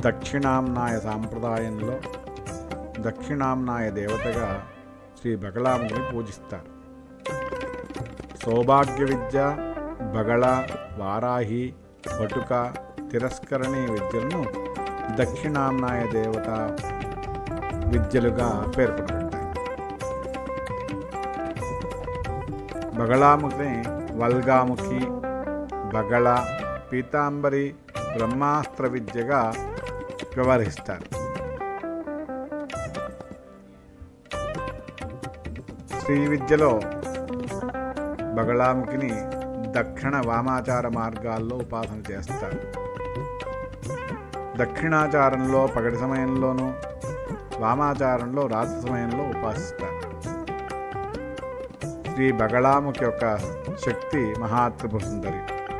దక్షిణాంనాయ సాంప్రదాయంలో దక్షిణాంనాయ దేవతగా శ్రీ బగళాముఖిని పూజిస్తారు. సౌభాగ్య విద్య, బగళ, వారాహి, బటుక, తిరస్కరణి విద్యలను దక్షిణాంనాయ దేవత విద్యలుగా పేర్కొనబడ్డాయి. బగళాముఖిని వల్గాముఖి, బగళ, పీతాంబరి, బ్రహ్మాస్త్ర విద్యగా వ్యవహరిస్తారు. శ్రీ విద్యలో బగళాముఖిని దక్షిణ వామాచార మార్గాల్లో ఉపాసన చేస్తారు. దక్షిణాచారంలో పగటి సమయంలోనూ, వామాచారంలో రాత్రి సమయంలో ఉపాసిస్తారు. శ్రీ బగళాముఖి యొక్క శక్తి మహాత్రిపుర సుందరి.